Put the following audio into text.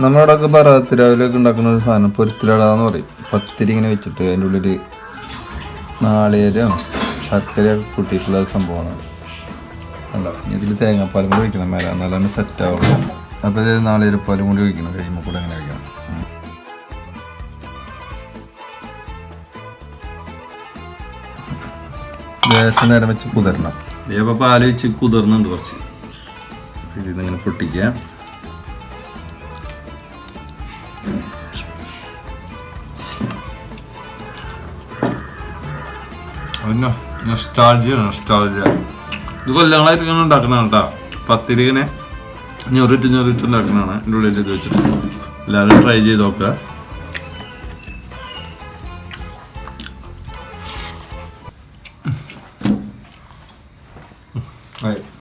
നമ്മളവിടെയൊക്കെ പറത്തിരാവിലൊക്കെ ഉണ്ടാക്കുന്ന ഒരു സാധനം പൊരുത്തിരടാന്ന് പറയും. പത്തിരി ഇങ്ങനെ വെച്ചിട്ട് അതിൻ്റെ ഉള്ളിൽ നാളികേരം ശർക്കരയൊക്കെ കൂട്ടിയിട്ടുള്ള സംഭവമാണ്. അല്ല ഇതിൽ തേങ്ങാപ്പാലും കൂടി ഒഴിക്കണം മേലെ, എന്നാലും തന്നെ സെറ്റ് ആവുള്ളൂ. അപ്പോൾ ഇത് നാളികേരപ്പാലും കൂടി ഒഴിക്കണം, കഴിയുമ്പോൾ കൂടെ അങ്ങനെ കഴിക്കണം. ഗ്യാസ് നേരം വെച്ച് കുതിരണം. ഇപ്പോൾ പാല് വെച്ച് കുതിർന്നുണ്ട് കുറച്ച്. ഇതിങ്ങനെ പൊട്ടിക്കുക. നൊസ്റ്റാൾജിയ ഇത് കൊല്ലങ്ങളായിട്ട് ഇങ്ങനെ ഉണ്ടാക്കണതാണ് കേട്ടോ. പത്തിരി ഇങ്ങനെ ഞൊറിട്ട് ഉണ്ടാക്കണതാണ്. എൻ്റെ ഉള്ളിൽ ഇത് വെച്ചിട്ട് എല്ലാവരും ട്രൈ ചെയ്ത് നോക്കുക.